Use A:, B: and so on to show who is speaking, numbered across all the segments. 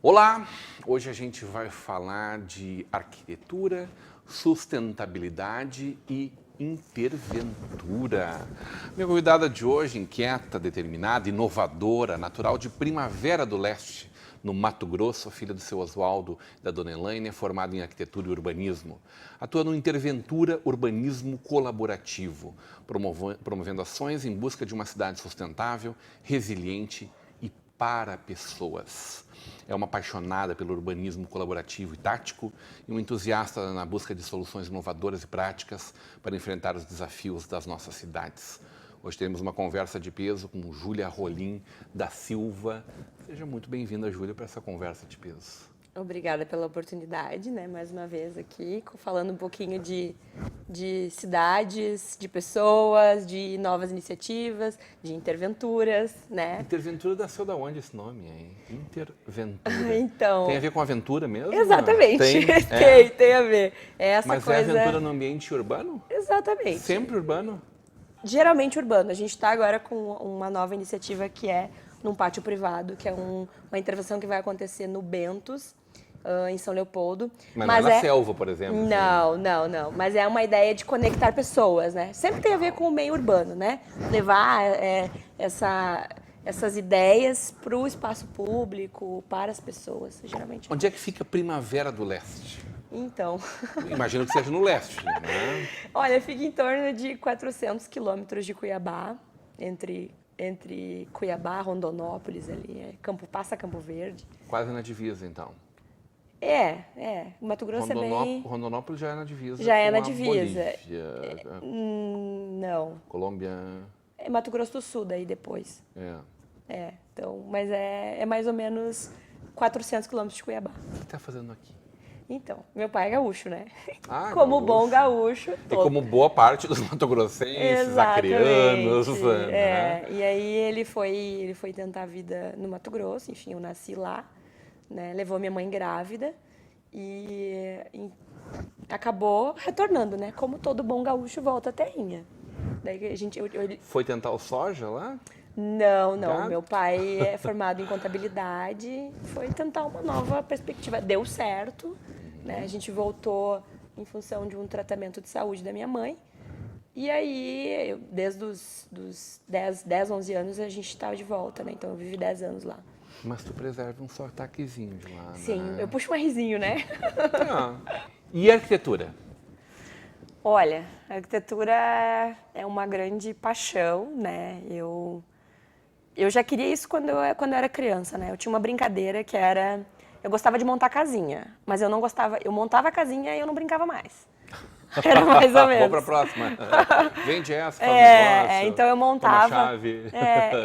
A: Olá! Hoje a gente vai falar de arquitetura, sustentabilidade e interventura. Minha convidada de hoje, inquieta, determinada, inovadora, natural de Primavera do Leste, no Mato Grosso, filha do seu Oswaldo e da dona Elaine, é formada em arquitetura e urbanismo. Atua no Interventura Urbanismo Colaborativo, promovendo ações em busca de uma cidade sustentável, resiliente e para pessoas. É uma apaixonada pelo urbanismo colaborativo e tático e um entusiasta na busca de soluções inovadoras e práticas para enfrentar os desafios das nossas cidades. Hoje teremos uma conversa de peso com Júlia Rolim da Silva. Seja muito bem-vinda, Júlia, para essa conversa de peso.
B: Obrigada pela oportunidade, né? Mais uma vez aqui, falando um pouquinho de cidades, de pessoas, de novas iniciativas, de interventuras, né?
A: Interventura nasceu da onde esse nome, hein? Interventura.
B: Então...
A: Tem a ver com aventura mesmo?
B: Exatamente. Tem a ver.
A: Mas é aventura no ambiente urbano?
B: Exatamente.
A: Sempre urbano?
B: Geralmente urbano. A gente está agora com uma nova iniciativa que é num pátio privado, que é uma intervenção que vai acontecer no Bentos, em São Leopoldo.
A: Mas não é na selva, por exemplo?
B: Não. Mas é uma ideia de conectar pessoas, né? Sempre tem a ver com o meio urbano, né? Levar essas ideias para o espaço público, para as pessoas, geralmente.
A: Onde é que fica Primavera do Leste?
B: Então...
A: Imagino que seja no leste, né?
B: Olha, fica em torno de 400 quilômetros de Cuiabá, entre Cuiabá, Rondonópolis ali, passa Campo Verde.
A: Quase na divisa, então.
B: Mato Grosso é bem...
A: Rondonópolis já é na divisa.
B: Já é na divisa.
A: Bolívia.
B: Não.
A: Colômbia.
B: É Mato Grosso do Sul daí depois. Então, mas é mais ou menos 400 quilômetros de Cuiabá.
A: O que está fazendo aqui?
B: Então, meu pai é gaúcho, né?
A: gaúcho.
B: Como bom gaúcho.
A: E como boa parte dos mato-grossenses, acrianos.
B: Né? E aí ele foi tentar a vida no Mato Grosso, enfim, eu nasci lá. Né, levou minha mãe grávida e acabou retornando, né? Como todo bom gaúcho volta à terrinha. Daí
A: Foi tentar o soja lá?
B: Não. Meu pai é formado em contabilidade, foi tentar uma nova perspectiva. Deu certo, né? A gente voltou em função de um tratamento de saúde da minha mãe. E aí, desde os 10, 11 anos, a gente estava de volta, né? Então eu vivi 10 anos lá.
A: Mas tu preserva um sotaquezinho de lá,
B: Sim,
A: né?
B: eu puxo um risinho, né?
A: E a arquitetura?
B: Olha, a arquitetura é uma grande paixão, né? Eu já queria isso quando eu era criança, né? Eu tinha uma brincadeira que era... Eu gostava de montar casinha, mas eu não gostava... Eu montava a casinha e eu não brincava mais. Era mais ou menos.
A: Vamos para a próxima. Vende essa, faz negócio,
B: então eu montava...
A: toma a chave.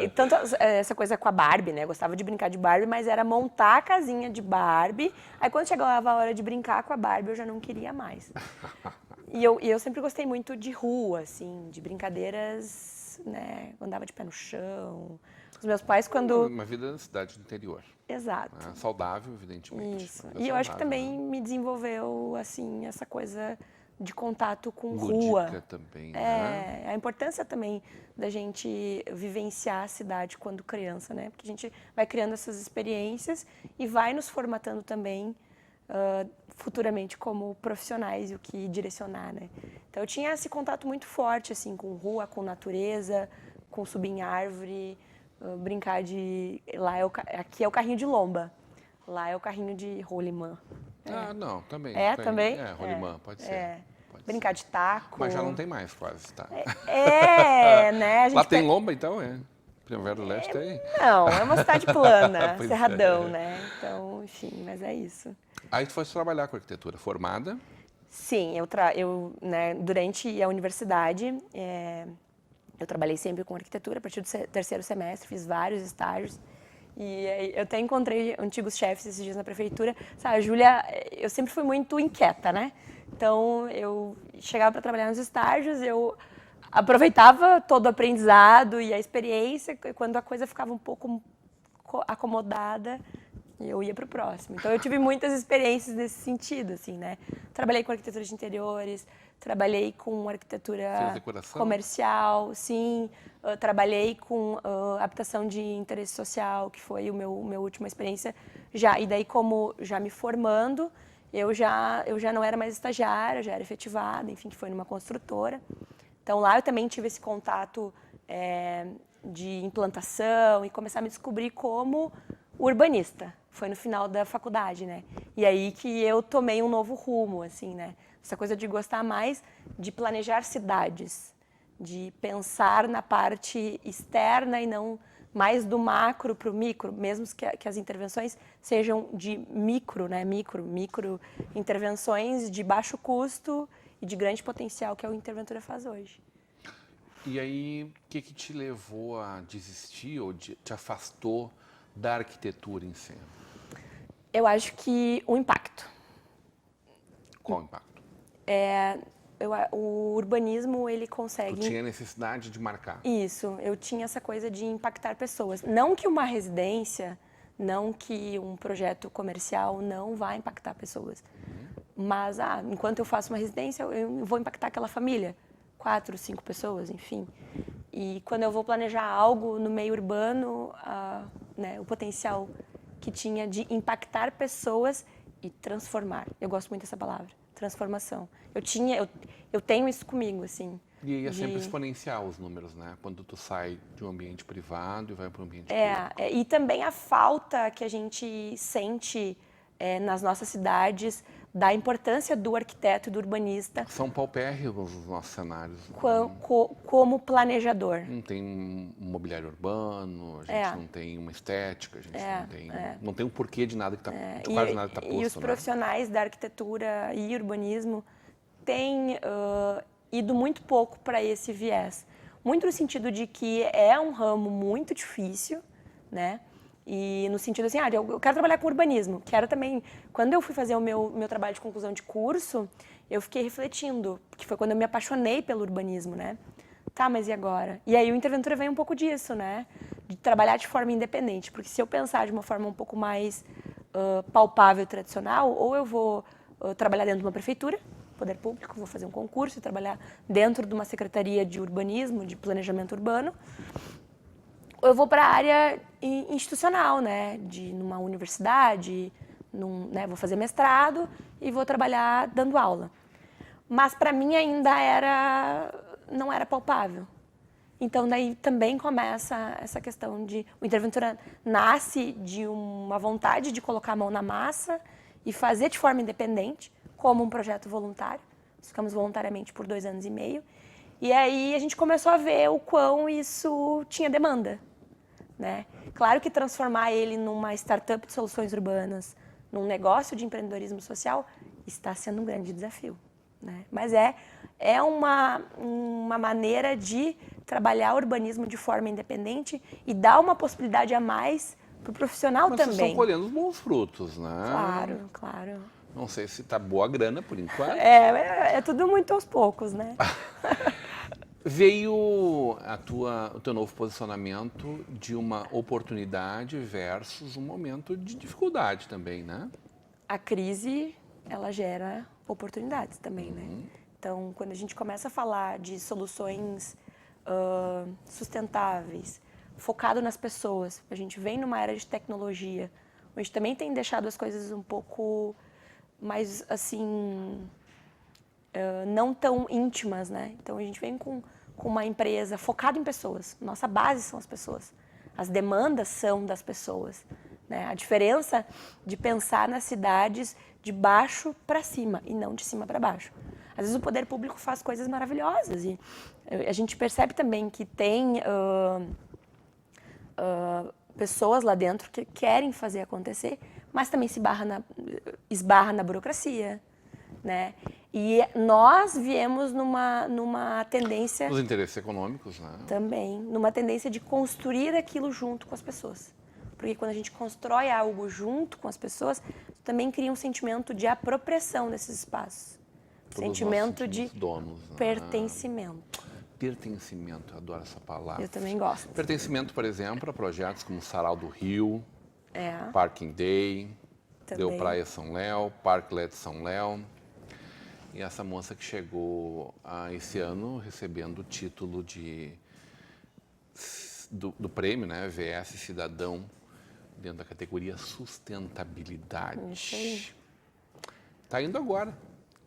B: E tanto essa coisa com a Barbie, né? Eu gostava de brincar de Barbie, mas era montar a casinha de Barbie. Aí quando chegava a hora de brincar com a Barbie, eu já não queria mais. E eu sempre gostei muito de rua, assim, de brincadeiras, né? Eu andava de pé no chão. Os meus pais, quando...
A: Uma vida na cidade do interior.
B: Exato.
A: Saudável, evidentemente.
B: Isso. E eu acho que também me desenvolveu, assim, essa coisa de contato com rua.
A: Lúdica também, né?
B: A importância também da gente vivenciar a cidade quando criança, né? Porque a gente vai criando essas experiências e vai nos formatando também futuramente como profissionais e o que direcionar, né? Então eu tinha esse contato muito forte, assim, com rua, com natureza, com subir em árvore, brincar de... Aqui é o carrinho de lomba, lá é o carrinho de rolimã.
A: Não, também.
B: Também?
A: Rolimã, pode ser.
B: Brincar de taco.
A: Mas já não tem mais quase, tá?
B: Né? A gente
A: lá tem lomba, então, Primavera do Leste tem?
B: Não, é uma cidade plana, cerradão, né? Então, enfim, mas é isso.
A: Aí tu foi trabalhar com arquitetura, formada?
B: Sim, né, durante a universidade, eu trabalhei sempre com arquitetura, a partir do terceiro semestre, fiz vários estágios. E eu até encontrei antigos chefes esses dias na prefeitura. Sabe, a Júlia, eu sempre fui muito inquieta, né? Então, eu chegava para trabalhar nos estágios, eu aproveitava todo o aprendizado e a experiência, e quando a coisa ficava um pouco acomodada, eu ia para o próximo. Então, eu tive muitas experiências nesse sentido, assim, né? Trabalhei com arquitetura de interiores, trabalhei com arquitetura comercial, sim. Trabalhei com habitação de interesse social, que foi minha última experiência. E daí, como já me formando, eu já não era mais estagiária, já era efetivada, enfim, que foi numa construtora. Então, lá eu também tive esse contato de implantação e começar a me descobrir como urbanista. Foi no final da faculdade, né? E aí que eu tomei um novo rumo, assim, né? Essa coisa de gostar mais de planejar cidades, de pensar na parte externa e não mais do macro para o micro, mesmo que as intervenções sejam de micro, né? Micro intervenções de baixo custo e de grande potencial, que é o que a Interventura faz hoje.
A: E aí, o que te levou a desistir ou te afastou da arquitetura em si?
B: Eu acho que o impacto.
A: Qual o impacto?
B: O urbanismo, ele consegue...
A: Tu tinha necessidade de marcar.
B: Isso, eu tinha essa coisa de impactar pessoas. Não que uma residência, não que um projeto comercial não vá impactar pessoas. Mas, enquanto eu faço uma residência, eu vou impactar aquela família. 4, 5 pessoas, enfim. E quando eu vou planejar algo no meio urbano, né, o potencial que tinha de impactar pessoas e transformar. Eu gosto muito dessa palavra, transformação. Eu tenho isso comigo, assim.
A: E é sempre exponencial os números, né? Quando tu sai de um ambiente privado e vai para um ambiente público.
B: E também a falta que a gente sente nas nossas cidades da importância do arquiteto e do urbanista.
A: São paupérrimos os nossos cenários.
B: Como planejador.
A: Não tem um mobiliário urbano, a gente não tem uma estética, a gente não tem um porquê de nada que está quase nada que está posto.
B: E os profissionais da arquitetura e urbanismo têm ido muito pouco para esse viés. Muito no sentido de que é um ramo muito difícil, né? E no sentido assim, eu quero trabalhar com urbanismo. Quero também... Quando eu fui fazer o meu trabalho de conclusão de curso, eu fiquei refletindo, que foi quando eu me apaixonei pelo urbanismo, né? Tá, mas e agora? E aí o Interventura vem um pouco disso, né? De trabalhar de forma independente. Porque se eu pensar de uma forma um pouco mais palpável e tradicional, ou eu vou trabalhar dentro de uma prefeitura, poder público, vou fazer um concurso e trabalhar dentro de uma secretaria de urbanismo, de planejamento urbano, eu vou para a área institucional, né? Numa universidade, né? Vou fazer mestrado e vou trabalhar dando aula. Mas para mim ainda não era palpável. Então daí também começa essa questão de... O Interventura nasce de uma vontade de colocar a mão na massa e fazer de forma independente, como um projeto voluntário. Nós ficamos voluntariamente por 2 anos e meio. E aí a gente começou a ver o quão isso tinha demanda, né? Claro que transformar ele numa startup de soluções urbanas, num negócio de empreendedorismo social, está sendo um grande desafio, né? Mas é uma maneira de trabalhar o urbanismo de forma independente e dar uma possibilidade a mais para o profissional também.
A: Mas vocês estão colhendo os bons frutos, né?
B: Claro, claro.
A: Não sei se está boa a grana por enquanto.
B: É tudo muito aos poucos, né?
A: Veio o teu novo posicionamento de uma oportunidade versus um momento de dificuldade também, né?
B: A crise, ela gera oportunidades também, né? Então, quando a gente começa a falar de soluções sustentáveis, focado nas pessoas, a gente vem numa era de tecnologia, a gente também tem deixado as coisas um pouco mais, assim, não tão íntimas, né? Então, a gente vem com uma empresa focada em pessoas. Nossa base são as pessoas. As demandas são das pessoas, né? A diferença de pensar nas cidades de baixo para cima e não de cima para baixo. Às vezes o poder público faz coisas maravilhosas e a gente percebe também que tem pessoas lá dentro que querem fazer acontecer, mas também se esbarra na burocracia, né? E nós viemos numa tendência...
A: Os interesses econômicos, né?
B: Também, numa tendência de construir aquilo junto com as pessoas. Porque quando a gente constrói algo junto com as pessoas, também cria um sentimento de apropriação desses espaços. Sentimento de
A: donos, né?
B: Pertencimento.
A: pertencimento, eu adoro essa palavra.
B: Eu também gosto.
A: Pertencimento, por exemplo, a projetos como Sarau do Rio,
B: É,
A: Parking Day,
B: também.
A: Deu Praia São Léo, Parklet São Léo. E essa moça que chegou esse ano recebendo o título do prêmio, né, VS Cidadão, dentro da categoria sustentabilidade.
B: Isso aí.
A: Está indo agora,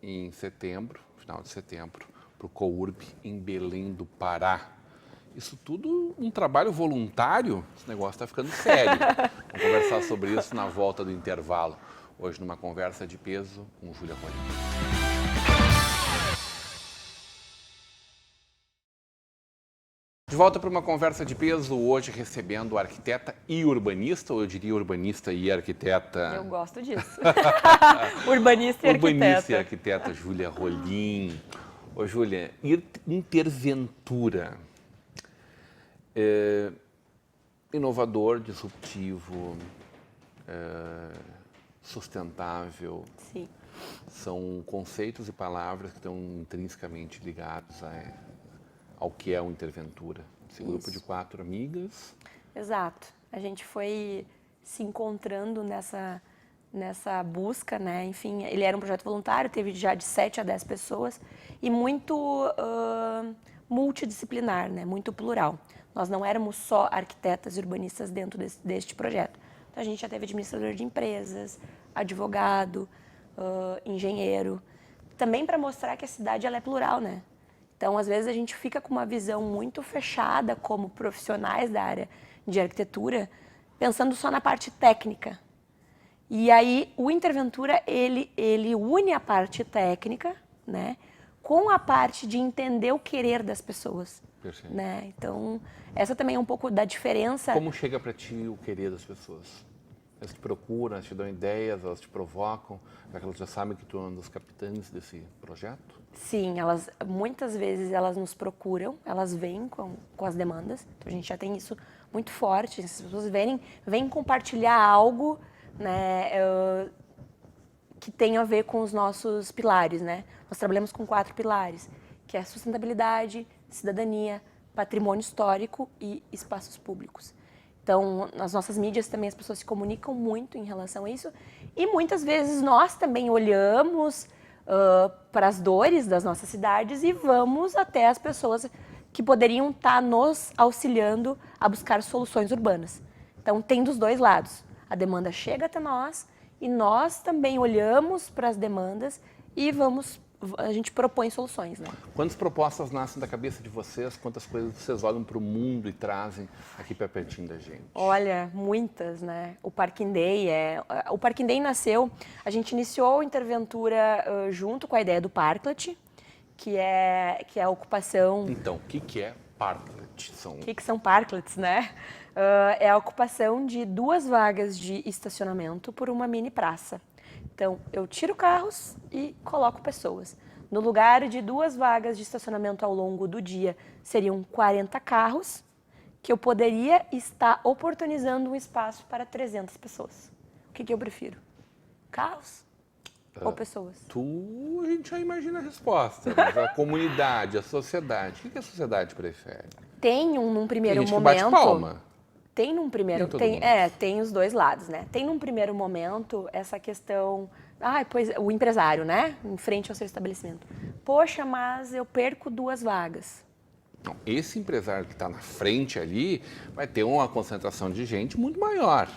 A: em setembro, final de setembro, para o COURB em Belém do Pará. Isso tudo um trabalho voluntário, esse negócio está ficando sério. Vamos conversar sobre isso na volta do intervalo. Hoje numa conversa de peso com Júlia Rolim. De volta para uma conversa de peso, hoje recebendo arquiteta e urbanista, ou eu diria urbanista e arquiteta.
B: Eu gosto disso. Urbanista e arquiteta.
A: Urbanista e arquiteta Júlia Rolim. Ô, Júlia, Interventura. Inovador, disruptivo, sustentável.
B: Sim.
A: São conceitos e palavras que estão intrinsecamente ligados ao que é o Interventura. Esse grupo de 4 amigas.
B: Exato. A gente foi se encontrando nessa busca, né? Enfim, ele era um projeto voluntário, teve já de 7 a 10 pessoas e muito multidisciplinar, né? Muito plural. Nós não éramos só arquitetas e urbanistas dentro deste projeto. Então, a gente já teve administrador de empresas, advogado, engenheiro, também para mostrar que a cidade ela é plural, né? Então, às vezes, a gente fica com uma visão muito fechada como profissionais da área de arquitetura, pensando só na parte técnica. E aí, o Interventura, ele une a parte técnica, né, com a parte de entender o querer das pessoas.
A: Perfeito.
B: Né? Então, essa também é um pouco da diferença.
A: Como chega para ti o querer das pessoas? Elas te procuram, elas te dão ideias, elas te provocam, elas já sabem que tu é um dos capitães desse projeto?
B: Sim, muitas vezes elas nos procuram, elas vêm com as demandas. Então, a gente já tem isso muito forte. As pessoas vêm compartilhar algo, né, que tem a ver com os nossos pilares, né? Nós trabalhamos com 4 pilares, que é sustentabilidade, cidadania, patrimônio histórico e espaços públicos. Então, nas nossas mídias também as pessoas se comunicam muito em relação a isso e muitas vezes nós também olhamos para as dores das nossas cidades e vamos até as pessoas que poderiam estar nos auxiliando a buscar soluções urbanas. Então, tem dos dois lados. A demanda chega até nós e nós também olhamos para as demandas e a gente propõe soluções, né?
A: Quantas propostas nascem da cabeça de vocês? Quantas coisas vocês olham para o mundo e trazem aqui para pertinho da gente?
B: Olha, muitas, né? O Parking Day o Parking Day nasceu, a gente iniciou a Interventura junto com a ideia do Parklet, que é a ocupação...
A: Então, o que é Parklet?
B: O que são Parklets, né? É a ocupação de 2 vagas de estacionamento por uma mini praça. Então, eu tiro carros e coloco pessoas. No lugar de 2 vagas de estacionamento ao longo do dia, seriam 40 carros, que eu poderia estar oportunizando um espaço para 300 pessoas. O que eu prefiro? Carros ou pessoas?
A: A gente já imagina a resposta, mas a comunidade, a sociedade, o que a sociedade prefere?
B: Tem num primeiro
A: Tem gente
B: momento...
A: que bate palma.
B: Tem num primeiro... Tem os dois lados, né? Tem num primeiro momento essa questão... pois o empresário, né? Em frente ao seu estabelecimento. Poxa, mas eu perco 2 vagas.
A: Não, esse empresário que está na frente ali vai ter uma concentração de gente muito maior.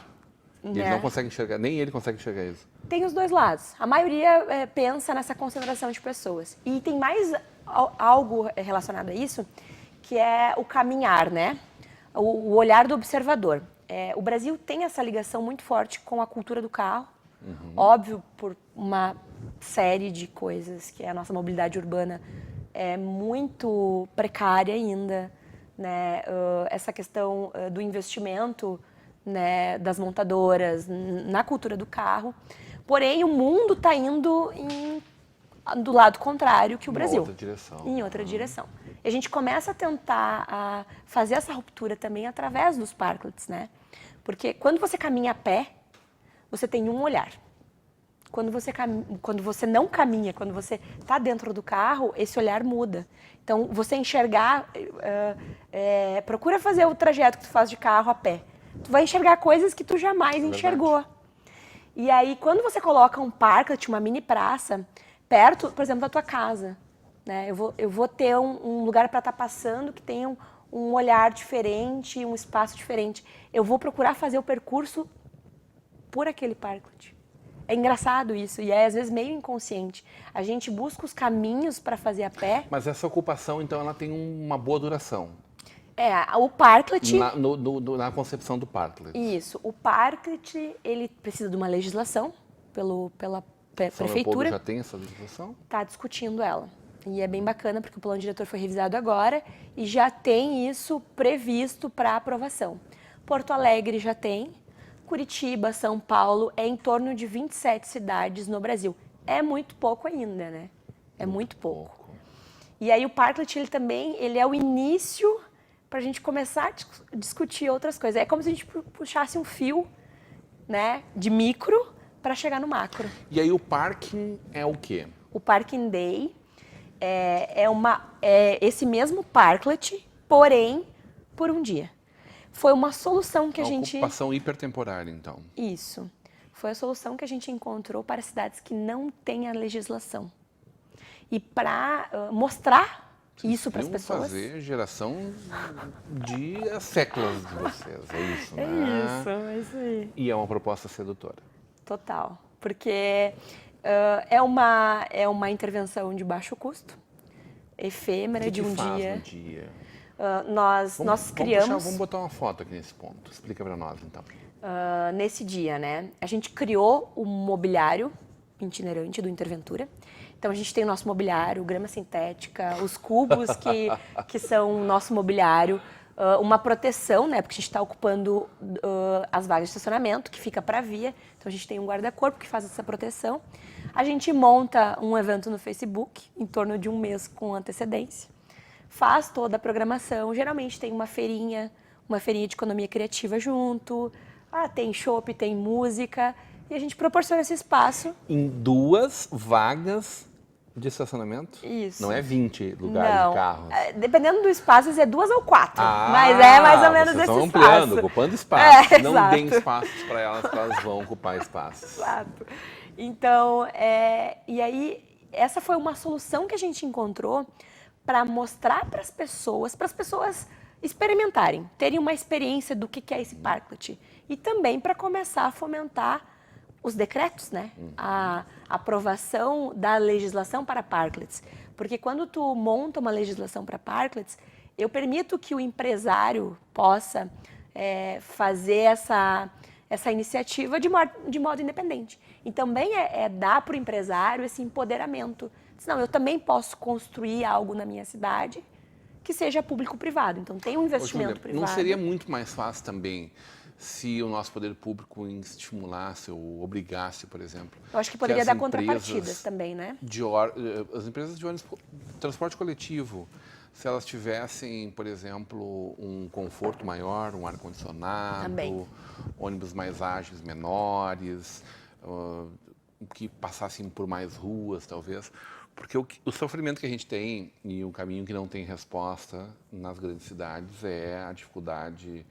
A: E ele não consegue enxergar, nem ele consegue enxergar isso.
B: Tem os dois lados. A maioria pensa nessa concentração de pessoas. E tem mais algo relacionado a isso, que é o caminhar, né? O olhar do observador. O Brasil tem essa ligação muito forte com a cultura do carro. Óbvio, por uma série de coisas, que a nossa mobilidade urbana é muito precária ainda, né? Essa questão do investimento, né, das montadoras na cultura do carro. Porém, o mundo está indo do lado contrário que o Brasil.
A: Outra direção.
B: Em outra direção. E a gente começa a tentar fazer essa ruptura também através dos parklets, né? Porque quando você caminha a pé, você tem um olhar. quando você não caminha, quando você está dentro do carro, esse olhar muda. Então, você enxergar, procura fazer o trajeto que tu faz de carro a pé. Tu vai enxergar coisas que tu jamais enxergou. E aí, quando você coloca um parklet, uma mini praça, perto, por exemplo, da tua casa, né? Eu vou ter um lugar para estar passando que tenha um olhar diferente, um espaço diferente. Eu vou procurar fazer o percurso por aquele parklet. É engraçado isso, e é às vezes meio inconsciente. A gente busca os caminhos para fazer a pé.
A: Mas essa ocupação, então, ela tem uma boa duração.
B: O parklet...
A: Na concepção do parklet.
B: Isso. O parklet, ele precisa de uma legislação pela
A: São
B: prefeitura.
A: Leopoldo já tem essa legislação?
B: Está discutindo ela. E é bem bacana, porque o plano diretor foi revisado agora e já tem isso previsto para aprovação. Porto Alegre já tem, Curitiba, São Paulo, é em torno de 27 cidades no Brasil. É muito pouco ainda, né? É muito pouco. E aí o parklet, ele é o início para a gente começar a discutir outras coisas. É como se a gente puxasse um fio, né, de micro para chegar no macro.
A: E aí o parking é o quê?
B: O Parking Day é esse mesmo parklet, porém por um dia. Foi uma solução que a gente...
A: Ocupação hipertemporária, então.
B: Isso. Foi a solução que a gente encontrou para cidades que não têm a legislação. E para mostrar isso para as pessoas...
A: fazer geração de séculos de vocês, é isso, né?
B: É isso aí.
A: E é uma proposta sedutora.
B: Total. Porque é uma intervenção de baixo custo, efêmera, de um dia.
A: No dia?
B: Nós criamos...
A: Vamos botar uma foto aqui nesse ponto. Explica para nós, então.
B: Nesse dia, né? A gente criou o mobiliário itinerante do Interventura. Então, a gente tem o nosso mobiliário, grama sintética, os cubos que são o nosso mobiliário, uma proteção, né? Porque a gente está ocupando as vagas de estacionamento, que fica para a via. Então, a gente tem um guarda-corpo que faz essa proteção. A gente monta um evento no Facebook, em torno de um mês com antecedência. Faz toda a programação. Geralmente tem uma feirinha de economia criativa junto. Tem chopp, tem música. E a gente proporciona esse espaço.
A: Em 2 vagas de estacionamento?
B: Isso.
A: Não é 20 lugares de carros?
B: Dependendo do espaço, é 2 ou 4. Mas é mais ou menos esse espaço.
A: Estão ampliando, ocupando espaço. Não
B: exato.
A: deem espaços para elas, que elas vão ocupar espaços.
B: Exato. Então, e aí, essa foi uma solução que a gente encontrou para mostrar para as pessoas experimentarem, terem uma experiência do que é esse parklet. E também para começar a fomentar os decretos, né? A aprovação da legislação para parklets. Porque quando tu monta uma legislação para parklets, eu permito que o empresário possa fazer essa iniciativa de modo independente. E também dar para o empresário esse empoderamento. Não, eu também posso construir algo na minha cidade que seja público-privado. Então, tem um investimento privado.
A: Não seria muito mais fácil também se o nosso poder público estimulasse ou obrigasse, por exemplo...
B: Eu acho que poderia dar contrapartidas também, né?
A: As empresas de ônibus, transporte coletivo, se elas tivessem, por exemplo, um conforto maior, um ar-condicionado, ônibus mais ágeis, menores, que passassem por mais ruas, talvez... Porque o sofrimento que a gente tem e o caminho que não tem resposta nas grandes cidades é a dificuldade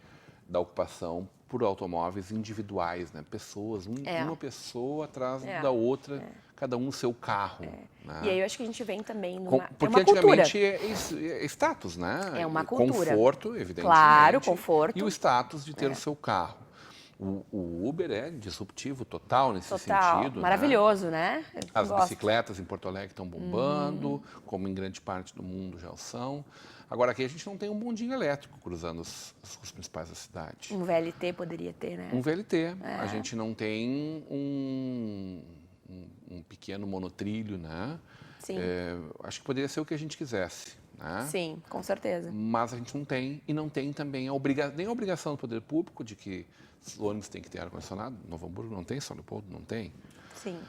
A: da ocupação por automóveis individuais, né? Pessoas, uma pessoa atrás da outra, cada um o seu carro. Né?
B: E aí eu acho que a gente vem também
A: porque
B: uma
A: antigamente
B: cultura.
A: é status, né?
B: É uma cultura.
A: Conforto, evidentemente.
B: Claro, conforto.
A: E o status de ter o seu carro. O Uber é disruptivo total nesse sentido.
B: Maravilhoso, né?
A: As bicicletas em Porto Alegre estão bombando, como em grande parte do mundo já são. Agora, aqui a gente não tem um bondinho elétrico cruzando os principais da cidade.
B: Um VLT poderia ter, né?
A: Um VLT. A gente não tem um pequeno monotrilho, né?
B: Sim.
A: Acho que poderia ser o que a gente quisesse. Né?
B: Sim, com certeza.
A: Mas a gente não tem, e não tem também nem a obrigação do poder público de que os ônibus têm que ter ar-condicionado. Novo Hamburgo não tem, São Leopoldo não tem.
B: Sim.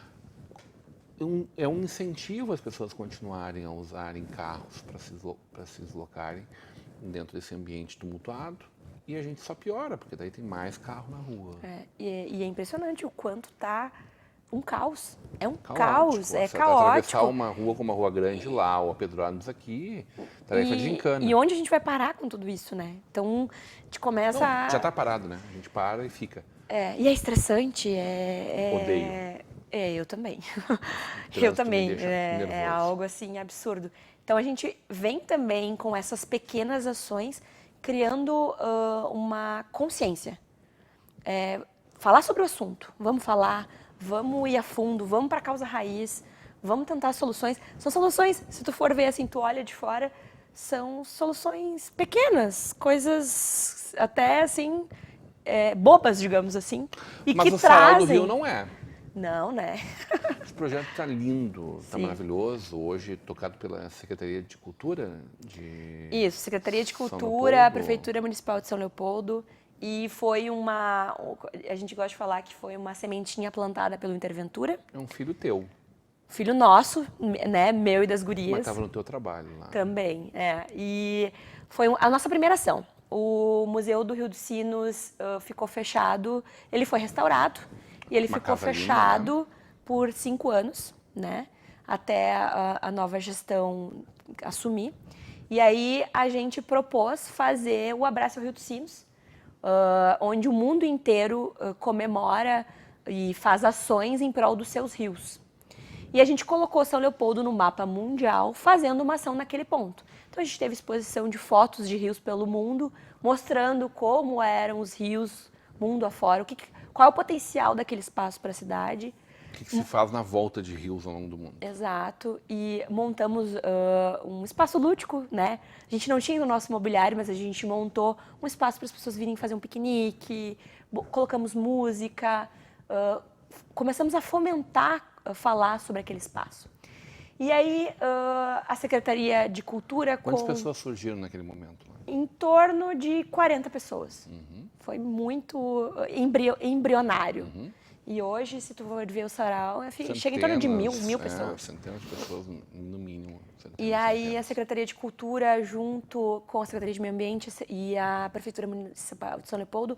A: É um incentivo as pessoas continuarem a usarem carros para se deslocarem dentro desse ambiente tumultuado. E a gente só piora, porque daí tem mais carro na rua.
B: E é impressionante o quanto está um caos. É um
A: Caótico.
B: caos, é
A: Você
B: caótico.
A: atravessar uma rua como uma rua grande lá, ou a Pedroanos aqui, tarefa de gincana.
B: E onde a gente vai parar com tudo isso, né? Então, a gente começa
A: Não,
B: a...
A: já está parado, né? A gente para e fica.
B: E é estressante,
A: Odeio.
B: Eu também.
A: Trânsito
B: Eu
A: me
B: também.
A: deixa
B: É
A: nervoso.
B: algo assim absurdo. Então a gente vem também com essas pequenas ações criando uma consciência. Falar sobre o assunto, vamos falar, vamos ir a fundo, vamos para a causa raiz, vamos tentar soluções. São soluções, se tu for ver assim, tu olha de fora, são soluções pequenas, coisas até assim, bobas, digamos assim, e
A: Mas
B: que
A: o Sarau do
B: trazem...
A: Rio não é.
B: Não, né?
A: Esse projeto está lindo, está
B: Sim.
A: maravilhoso. Hoje tocado pela Secretaria de Cultura de
B: Isso, Secretaria de
A: São
B: Cultura,
A: Leopoldo.
B: Prefeitura Municipal de São Leopoldo. E foi a gente gosta de falar que foi uma sementinha plantada pelo Interventura.
A: É um filho teu,
B: Filho nosso, né? Meu e das
A: mas
B: gurias.
A: estava no teu trabalho lá.
B: Também, E foi a nossa primeira ação. O Museu do Rio dos Sinos ficou fechado, ele foi restaurado e ele
A: Uma
B: ficou
A: casa linda,
B: fechado por 5 anos, né? Até a nova gestão assumir. E aí a gente propôs fazer o Abraço ao Rio dos Sinos, onde o mundo inteiro comemora e faz ações em prol dos seus rios. E a gente colocou São Leopoldo no mapa mundial, fazendo uma ação naquele ponto. Então a gente teve exposição de fotos de rios pelo mundo, mostrando como eram os rios mundo afora, qual é o potencial daquele espaço para a cidade.
A: O que se faz na volta de rios ao longo do mundo?
B: Exato, e montamos um espaço lúdico, né? A gente não tinha no nosso mobiliário, mas a gente montou um espaço para as pessoas virem fazer um piquenique, colocamos música, começamos a fomentar, falar sobre aquele espaço. E aí a Secretaria de Cultura...
A: Quantas pessoas surgiram naquele momento lá?
B: Em torno de 40 pessoas. Foi muito embrionário. E hoje, se tu for ver o sarau, chega em torno de mil pessoas.
A: Centenas de pessoas, no mínimo.
B: E aí a Secretaria de Cultura, junto com a Secretaria de Meio Ambiente e a Prefeitura Municipal de São Leopoldo,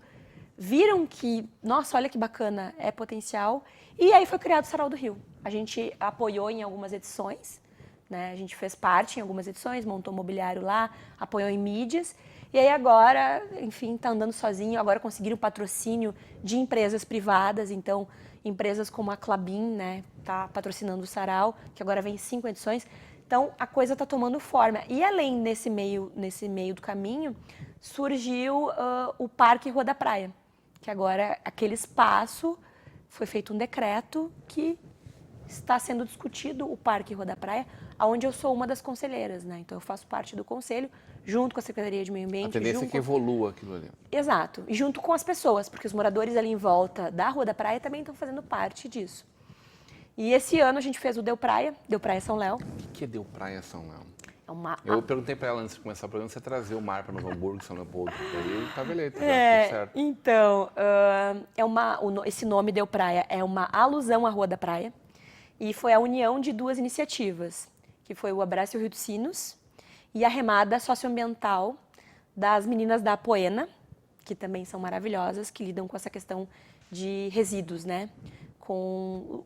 B: viram que, nossa, olha que bacana, é potencial. E aí foi criado o Sarau do Rio. A gente apoiou em algumas edições, né? A gente fez parte em algumas edições, montou mobiliário lá, apoiou em mídias. E aí agora, enfim, está andando sozinho. Agora conseguiram patrocínio de empresas privadas. Então, empresas como a Klabin, né, está patrocinando o Sarau, que agora vem em 5 edições. Então, a coisa está tomando forma. E além, nesse meio do caminho, surgiu o Parque Rua da Praia, que agora aquele espaço foi feito um decreto que está sendo discutido, o Parque Rua da Praia, onde eu sou uma das conselheiras, né? Então eu faço parte do conselho, junto com a Secretaria de Meio Ambiente.
A: A tendência é que evolua aquilo ali.
B: Exato, e junto com as pessoas, porque os moradores ali em volta da Rua da Praia também estão fazendo parte disso. E esse ano a gente fez o Deu Praia São Léo.
A: O que é Deu Praia São Léo?
B: Eu
A: perguntei para ela antes de começar o programa se ia trazer o mar para Novo Hamburgo, São Leopoldo. Daí estava eleito, tudo certo.
B: Então, esse nome Deu Praia é uma alusão à Rua da Praia e foi a união de 2 iniciativas, que foi o Abraço ao Rio dos Sinos e a remada socioambiental das meninas da Apoena, que também são maravilhosas, que lidam com essa questão de resíduos, né? Com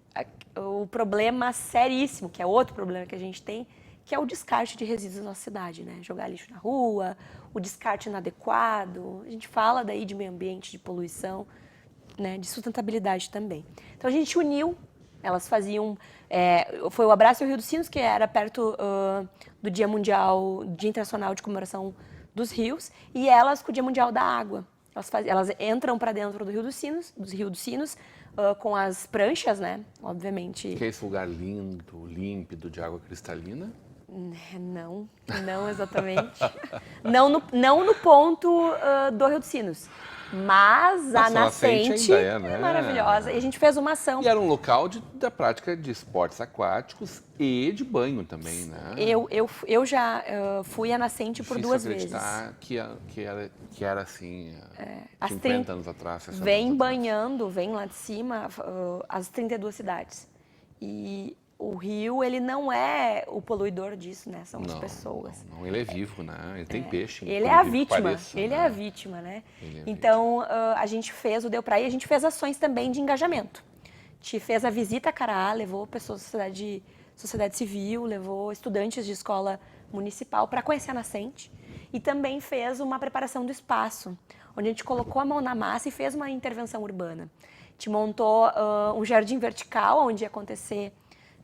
B: o problema seríssimo, que é outro problema que a gente tem, que é o descarte de resíduos na nossa cidade, né? Jogar lixo na rua, o descarte inadequado. A gente fala daí de meio ambiente, de poluição, né? De sustentabilidade também. Então a gente uniu, elas faziam... foi o Abraço ao Rio dos Sinos, que era perto do Dia Mundial, Dia Internacional de Comemoração dos Rios, e elas com o Dia Mundial da Água. Elas entram para dentro do Rio dos Sinos, com as pranchas, né? Obviamente.
A: Que é esse lugar lindo, límpido, de água cristalina?
B: Não exatamente. não no ponto do Rio dos Sinos. Mas a nascente
A: ainda né?
B: é maravilhosa. E a gente fez uma ação.
A: E era um local da prática de esportes aquáticos e de banho também, né?
B: Eu já fui à nascente por 2 vezes.
A: Que era assim, 50 anos atrás, 60
B: vem
A: anos
B: banhando, vem lá de cima, as 32 cidades. E o rio, ele não é o poluidor disso, né? São as pessoas.
A: Não, ele é vivo, né? Ele tem peixe.
B: Ele é a vítima.
A: Pareça,
B: ele
A: né?
B: é a vítima, né? Então, a gente fez o Deu Praia e a gente fez ações também de engajamento. te fez a visita a Cará, levou pessoas da sociedade civil, levou estudantes de escola municipal para conhecer a nascente e também fez uma preparação do espaço, onde a gente colocou a mão na massa e fez uma intervenção urbana. A gente montou um jardim vertical, onde ia acontecer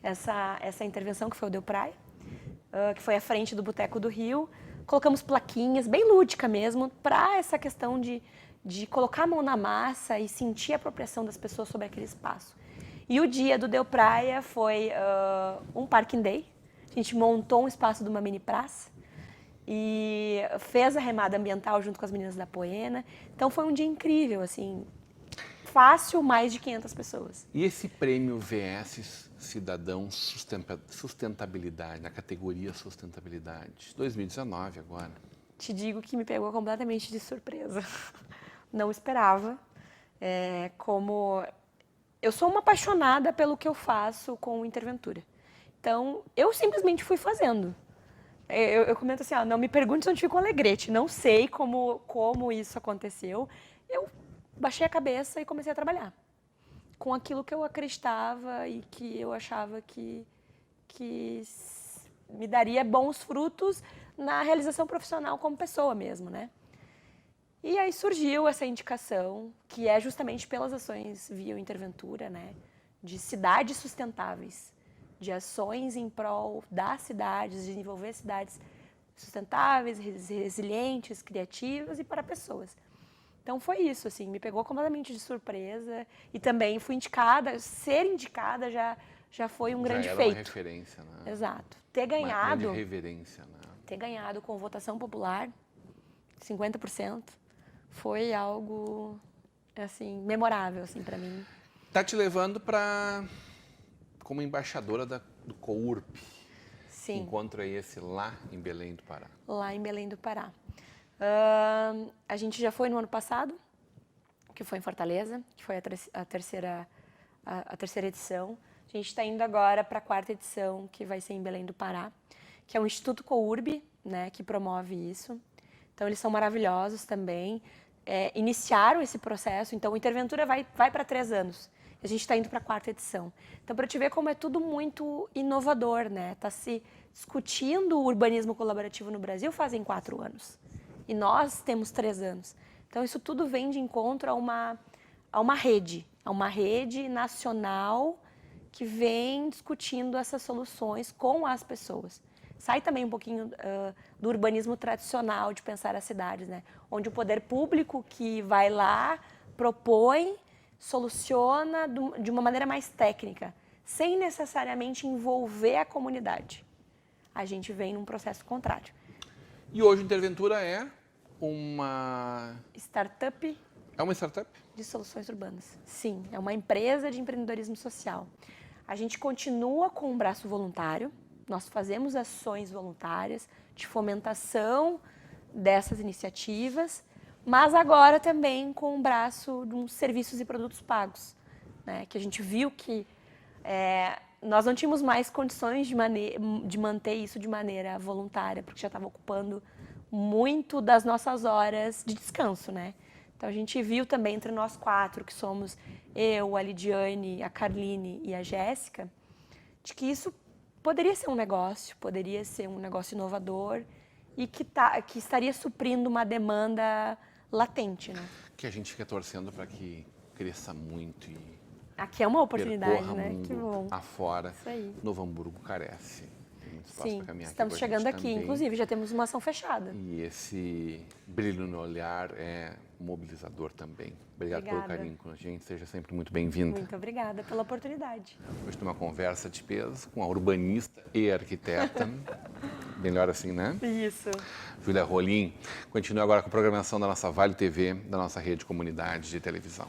B: essa intervenção, que foi o Deu Praia, que foi à frente do Boteco do Rio. Colocamos plaquinhas, bem lúdica mesmo, para essa questão de colocar a mão na massa e sentir a apropriação das pessoas sobre aquele espaço. E o dia do Deu Praia foi um parking day. A gente montou um espaço de uma mini praça e fez a remada ambiental junto com as meninas da Poena. Então foi um dia incrível, assim, fácil, mais de 500 pessoas.
A: E esse prêmio VS Cidadão Sustentabilidade, na categoria Sustentabilidade, 2019 agora.
B: Te digo que me pegou completamente de surpresa. Não esperava. Como eu sou uma apaixonada pelo que eu faço com Interventura. Então, eu simplesmente fui fazendo. Eu comento assim, não me pergunte onde ficou o Alegrete, não sei como isso aconteceu. Eu baixei a cabeça e comecei a trabalhar com aquilo que eu acreditava e que eu achava que me daria bons frutos na realização profissional como pessoa mesmo, né? E aí surgiu essa indicação, que é justamente pelas ações via Interventura, né? De cidades sustentáveis, de ações em prol das cidades, de desenvolver cidades sustentáveis, resilientes, criativas e para pessoas. Então foi isso, assim, me pegou completamente de surpresa e também fui indicada, ser indicada já foi um grande feito.
A: Uma referência, né?
B: Exato. Ter ganhado,
A: uma grande reverência, né?
B: Ter ganhado com votação popular, 50%, foi algo, assim, memorável, assim, para mim.
A: Tá te levando como embaixadora do COURP.
B: Sim.
A: Encontro aí esse lá em Belém do Pará.
B: Lá em Belém do Pará. A gente já foi no ano passado, que foi em Fortaleza, que foi a terceira edição. A gente está indo agora para a 4ª edição, que vai ser em Belém do Pará, que é o Instituto COURB, né, que promove isso. Então, eles são maravilhosos também. Iniciaram esse processo, então, o Interventura vai para 3 anos. A gente está indo para a 4ª edição. Então, para te ver como é tudo muito inovador, né? Está se discutindo o urbanismo colaborativo no Brasil fazem 4 anos. E nós temos 3 anos. Então, isso tudo vem de encontro a uma rede nacional que vem discutindo essas soluções com as pessoas. Sai também um pouquinho do urbanismo tradicional de pensar as cidades, né? Onde o poder público que vai lá, propõe, soluciona de uma maneira mais técnica, sem necessariamente envolver a comunidade. A gente vem num processo contrário.
A: E hoje Interventura é uma...
B: Startup.
A: É uma startup?
B: De soluções urbanas. Sim, é uma empresa de empreendedorismo social. A gente continua com um braço voluntário, nós fazemos ações voluntárias de fomentação dessas iniciativas, mas agora também com um braço de uns serviços e produtos pagos, né? Que a gente viu que nós não tínhamos mais condições de manter isso de maneira voluntária, porque já estava ocupando muito das nossas horas de descanso, né? Então, a gente viu também entre nós 4, que somos eu, a Lidiane, a Carline e a Jéssica, de que isso poderia ser um negócio inovador e que estaria suprindo uma demanda latente, né?
A: Que a gente fica torcendo para que cresça muito e
B: aqui é uma oportunidade, né?
A: Mundo
B: que bom.
A: Afora.
B: Isso aí.
A: Novo Hamburgo carece. Tem muito espaço
B: Sim,
A: para caminhar
B: estamos
A: aqui
B: chegando aqui,
A: também.
B: inclusive, já temos uma ação fechada.
A: E esse brilho no olhar é mobilizador também. Obrigado pelo carinho com a gente, seja sempre muito bem-vinda.
B: Muito obrigada pela oportunidade.
A: Hoje tem uma conversa de peso com a urbanista e arquiteta. Melhor assim, né?
B: Isso.
A: Júlia Rolim. Continua agora com a programação da nossa Vale TV, da nossa rede de comunidade de televisão.